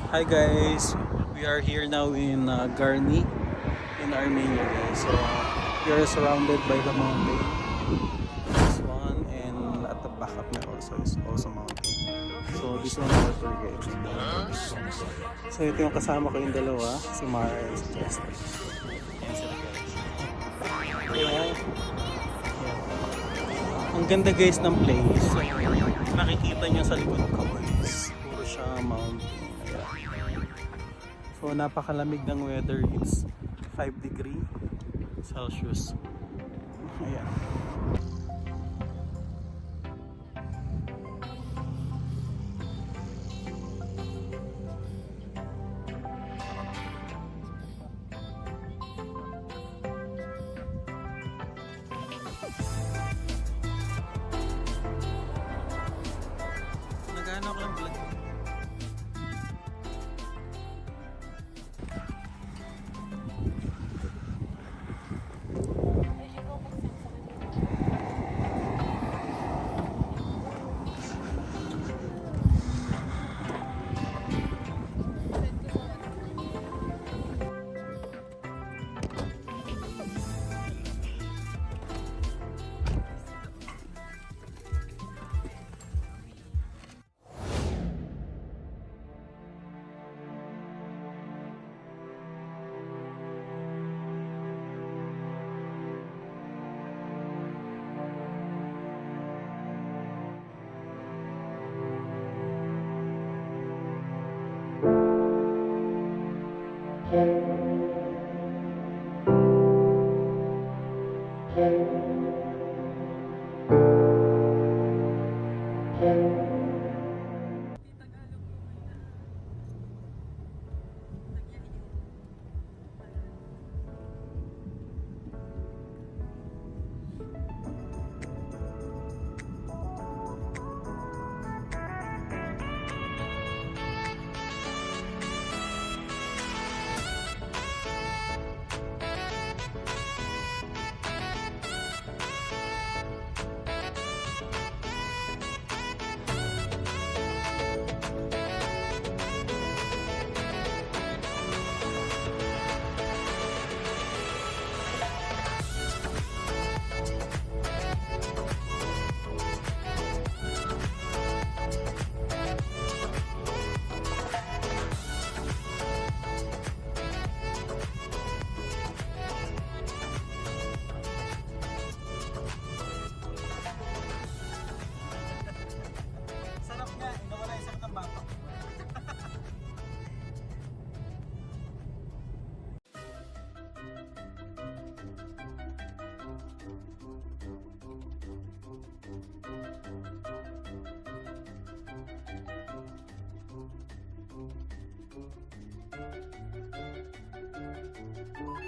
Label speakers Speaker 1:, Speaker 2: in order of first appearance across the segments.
Speaker 1: Hi guys, we are here now in Garni in Armenia guys. So we are surrounded by the mountain. This one and at the back of me also is also mountain. So this one is our guys. So ito yung kasama ko yung dalawa, si Mara and si Chester. Yan sila guys. Ayan. Ang ganda guys ng place. Nakikita nyo sa likod ko guys. Puro siya mountain. So napakalamig ng weather, it's 5 degree Celsius. Ayan. Nagano ako ng vlog.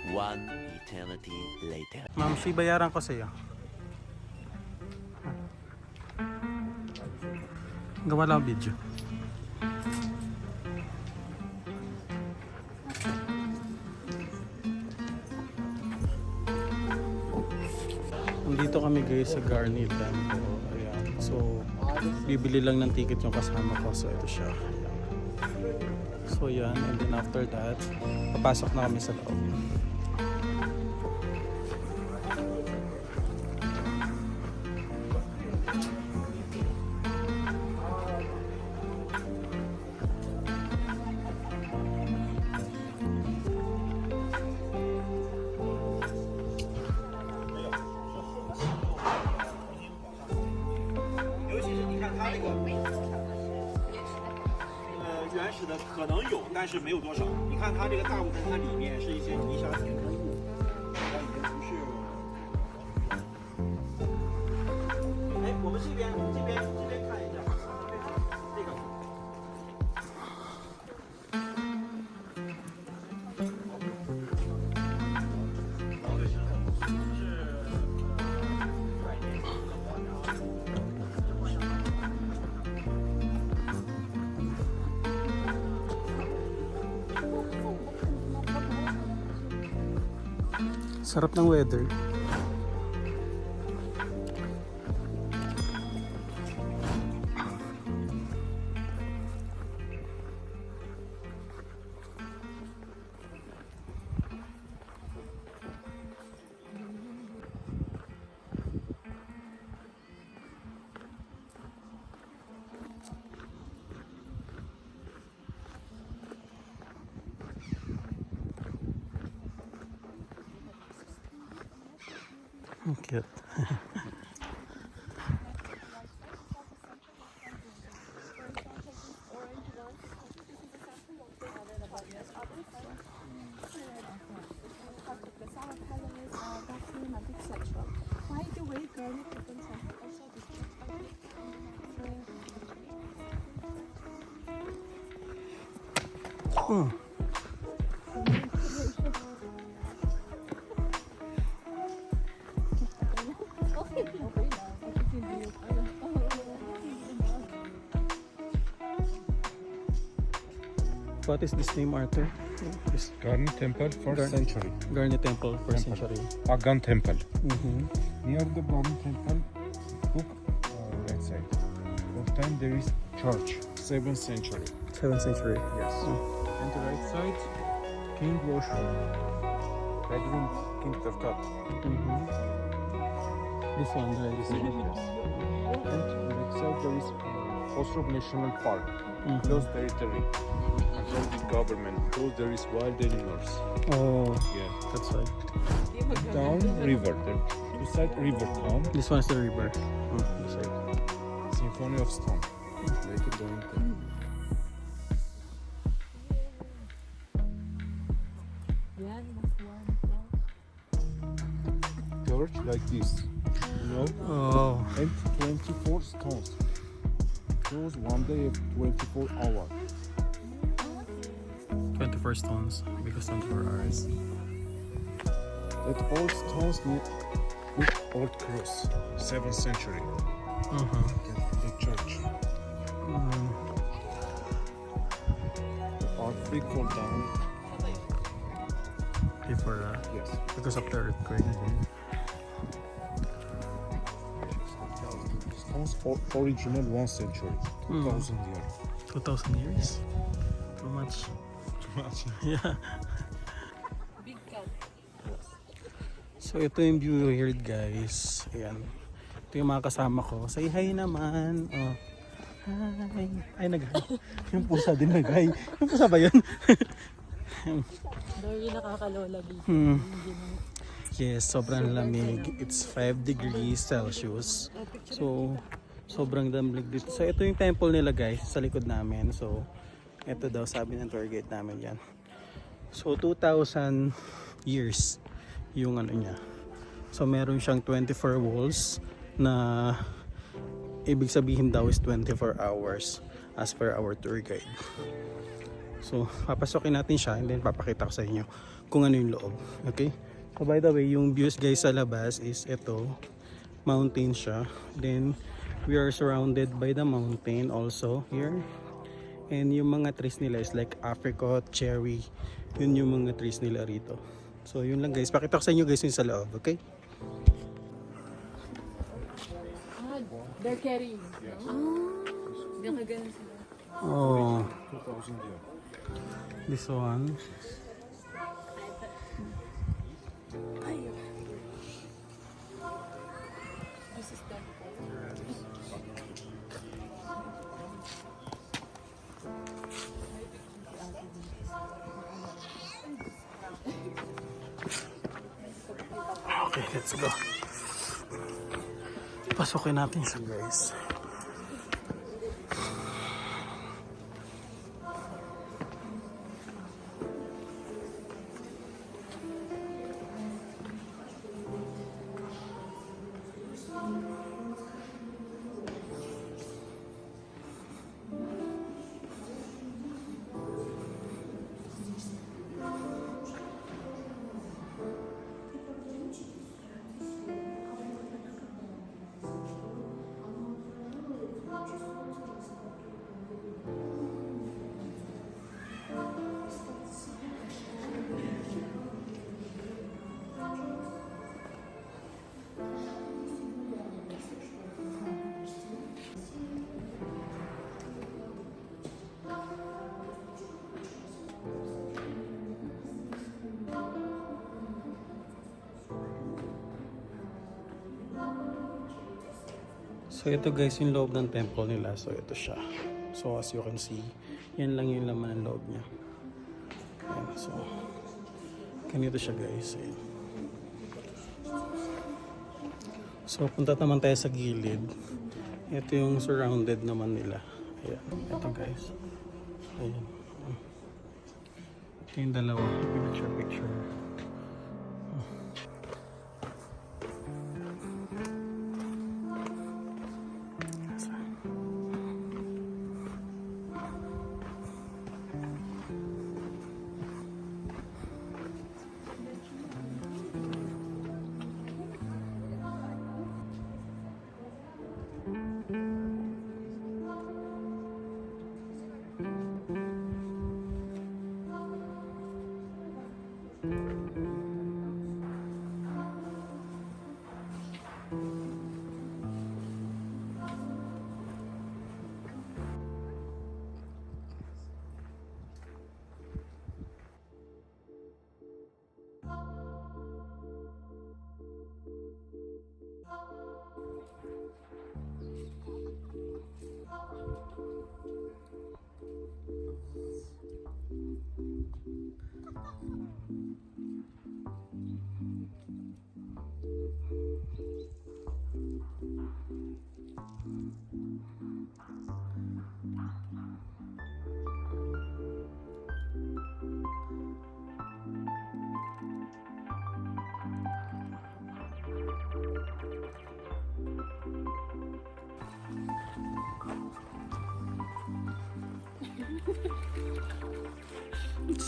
Speaker 2: One eternity later.
Speaker 1: Ma'am, bayaran ko sa iyo. Gawa lang video. Nandito kami guys sa Garni Temple. Ayan. So, bibili lang ng ticket yung kasama ko. So, ito siya. Ayan. So, yan. And then after that, papasok na kami sa loob.
Speaker 3: 原始的可能有，但是没有多少。你看它这个大部分，它里面是一些泥沙填充物，它已经不是。哎，我们这边看一下，这个。
Speaker 1: Sarap ng weather. Cute.
Speaker 4: By the way, Garni Temple also described
Speaker 1: Oh. What is this name, Arthur? This
Speaker 5: Garni Temple, 1st century.
Speaker 1: Garni Temple, first century.
Speaker 5: Pagan Temple.
Speaker 1: Mm-hmm.
Speaker 5: Near the Garni Temple, look, let's say, what time there is church, 7th century.
Speaker 1: 7th century.
Speaker 5: Yes. And the right side, King Worship. Bedroom, King Tiridates I.
Speaker 1: Mm-hmm. This one, right? This one.
Speaker 5: Yes. And the right side there is Ostrow National Park,
Speaker 1: Mhm.
Speaker 5: closed territory. Controlled with government, because there is wild animals.
Speaker 1: Oh,
Speaker 5: Yeah.
Speaker 1: that's right.
Speaker 5: Down river, the two side river town.
Speaker 1: This one is the river. Oh, this side.
Speaker 5: Symphony of Stone. Later going there. Church like this, you know,
Speaker 1: Oh,
Speaker 5: and 24 stones. Close one day of 24 hours.
Speaker 1: 24 stones because 24 hours.
Speaker 5: That all stones need with old cross, 7th century.
Speaker 1: Uh-huh.
Speaker 5: The church.
Speaker 1: Mm.
Speaker 5: Our big fall down.
Speaker 1: Before
Speaker 5: Yes.
Speaker 1: because of the earthquake.
Speaker 5: Stones original 1st century, 2000 years.
Speaker 1: 2,000 years? Too much.
Speaker 5: Too much.
Speaker 1: Yeah. So ito yung view here guys. Ayan. Ito yung mga kasama ko. Say hi naman. Oh. Hi. Ay nag-hi. Yung pusa din nag-hi. Yung pusa ba yun?
Speaker 4: Very nakakalola dito.
Speaker 1: Yes, sobrang lamig. It's 5 degrees Celsius. So, sobrang damig dito. So, ito yung temple nila guys, sa likod namin. So, ito daw sabi ng tour guide namin yan. So, 2,000 years yung ano niya. So, meron siyang 24 walls na ibig sabihin daw is 24 hours as per our tour guide. So, papasokin natin siya and then papakita ko sa inyo kung ano yung loob. Okay? So, by the way, yung views guys sa labas is ito. Mountain siya. Then, we are surrounded by the mountain also here. And yung mga trees nila is like apricot, cherry. Yun yung mga trees nila rito. So, yun lang guys. Pakita ko sa inyo guys yung sa loob. Okay?
Speaker 4: They're carrying. Ganun sila.
Speaker 1: Oh,
Speaker 5: 2000 years.
Speaker 1: this one.
Speaker 4: This is them.
Speaker 1: Okay, let's go. Pasukin natin siya guys. So ito guys yung loob ng temple nila. So ito siya. So as you can see, yan lang yung laman ng loob niya. Ayan, so ganito siya guys. Ayan. So punta naman tayo sa gilid. Ito yung surrounded naman nila. Ayan. Ito guys. Ayan. Ito yung dalawa. Picture.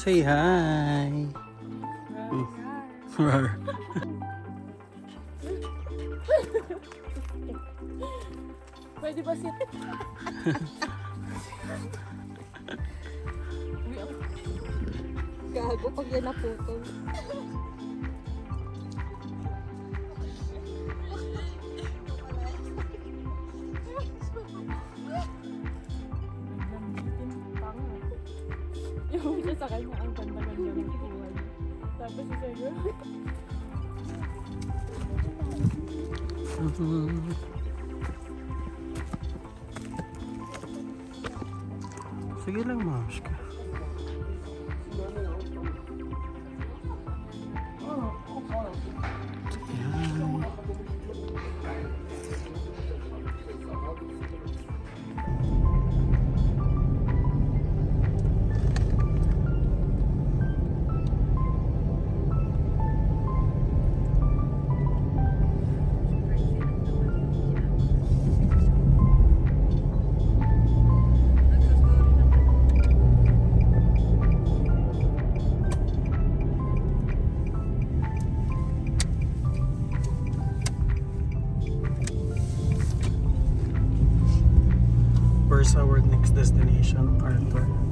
Speaker 1: Say hi. Rar.
Speaker 4: Pwede ba sit? Gago pag yan naputol. Yung isa sa kanya, ang ganda-ganda ng buwan. Tapos isa yun.
Speaker 1: Sige lang, Mams. Where's our next destination, Arthur?